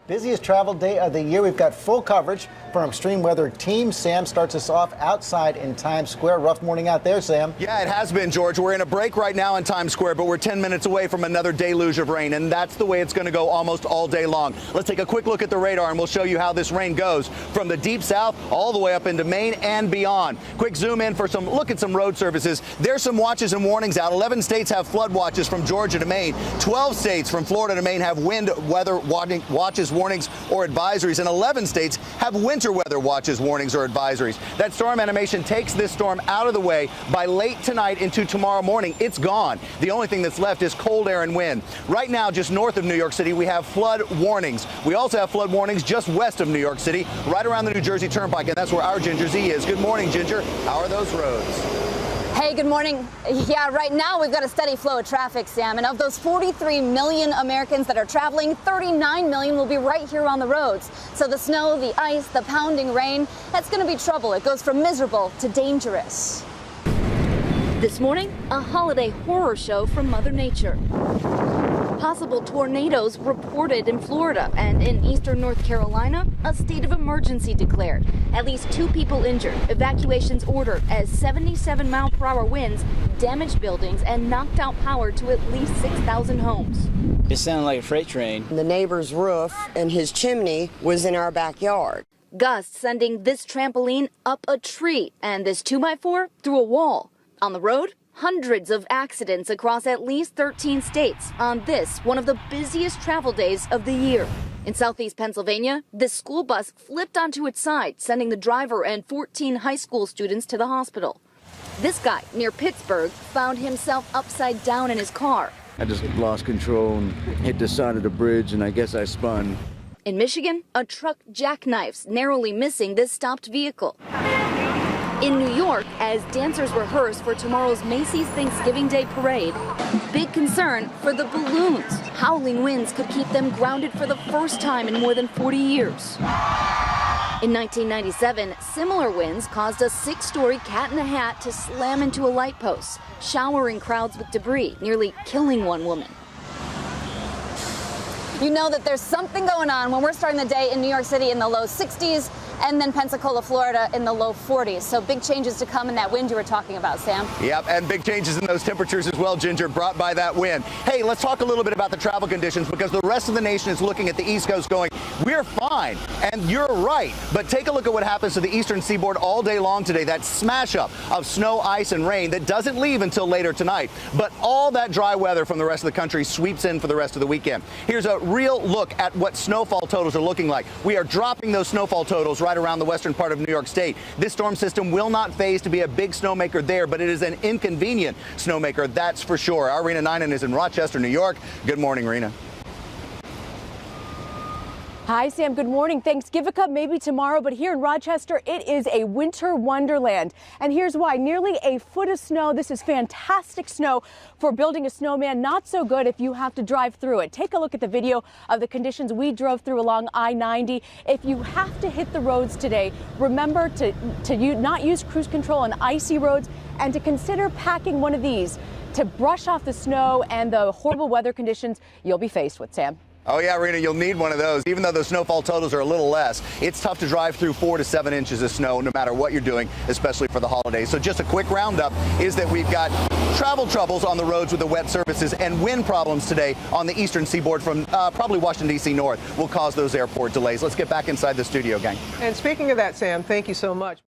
Busiest travel day of the year. We've got full coverage from Extreme Weather Team. Sam starts us off outside in Times Square. Rough morning out there, Sam. Yeah, it has been, George. We're in a break right now in Times Square, but we're 10 minutes away from another deluge of rain, and that's the way it's going to go almost all day long. Let's take a quick look at the radar, and we'll show you how this rain goes from the deep south all the way up into Maine and beyond. Quick zoom in for some look at some road services. There's some watches and warnings out. 11 states have flood watches from Georgia to Maine. 12 states from Florida to Maine have wind weather watches, warnings, or advisories, and 11 states have winter weather watches, warnings, or advisories. That storm animation takes this storm out of the way. By late tonight into tomorrow morning, it's gone. The only thing that's left is cold air and wind. Right now, just north of New York City, we have flood warnings. We also have flood warnings just west of New York City, right around the New Jersey Turnpike, and that's where our Ginger Z is. Good morning, Ginger. How are those roads? Hey, good morning. Yeah, right now we've got a steady flow of traffic, Sam. And of those 43 million Americans that are traveling, 39 million will be right here on the roads. So the snow, the ice, the pounding rain, that's going to be trouble. It goes from miserable to dangerous. This morning, a holiday horror show from Mother Nature. Possible tornadoes reported in Florida, and in eastern North Carolina, a state of emergency declared. At least 2 people injured, evacuations ordered as 77-mile-per-hour winds damaged buildings and knocked out power to at least 6,000 homes. It sounded like a freight train. The neighbor's roof and his chimney was in our backyard. Gusts sending this trampoline up a tree and this 2x4 through a wall. On the road, hundreds of accidents across at least 13 states on this, one of the busiest travel days of the year. In southeast Pennsylvania, this school bus flipped onto its side, sending the driver and 14 high school students to the hospital. This guy near Pittsburgh found himself upside down in his car. I just lost control and hit the side of the bridge, and I guess I spun. In Michigan, a truck jackknifes, narrowly missing this stopped vehicle. In New York, as dancers rehearse for tomorrow's Macy's Thanksgiving Day parade, big concern for the balloons. Howling winds could keep them grounded for the first time in more than 40 years. In 1997, similar winds caused a 6-story Cat in a Hat to slam into a light post, showering crowds with debris, nearly killing one woman. You know that there's something going on when we're starting the day in New York City in the low 60s and then Pensacola, Florida in the low 40s. So big changes to come in that wind you were talking about, Sam. Yep, and big changes in those temperatures as well, Ginger, brought by that wind. Hey, let's talk a little bit about the travel conditions because the rest of the nation is looking at the East Coast going, we're fine. And you're right. But take a look at what happens to the eastern seaboard all day long today. That smash up of snow, ice, and rain that doesn't leave until later tonight. But all that dry weather from the rest of the country sweeps in for the rest of the weekend. Here's a real look at what snowfall totals are looking like. We are dropping those snowfall totals right around the western part of New York State. This storm system will not phase to be a big snowmaker there, but it is an inconvenient snowmaker, that's for sure. Our Rena Ninen is in Rochester, New York. Good morning, Rena. Hi, Sam. Good morning. Thanksgiving maybe tomorrow, but here in Rochester, it is a winter wonderland. And here's why. Nearly a foot of snow. This is fantastic snow for building a snowman. Not so good if you have to drive through it. Take a look at the video of the conditions we drove through along I-90. If you have to hit the roads today, remember to not use cruise control on icy roads and to consider packing one of these to brush off the snow and the horrible weather conditions you'll be faced with, Sam. Oh, yeah, Rena, you'll need one of those. Even though the snowfall totals are a little less, it's tough to drive through 4 to 7 inches of snow no matter what you're doing, especially for the holidays. So just a quick roundup is that we've got travel troubles on the roads with the wet surfaces and wind problems today on the eastern seaboard from probably Washington, D.C. north will cause those airport delays. Let's get back inside the studio, gang. And speaking of that, Sam, thank you so much.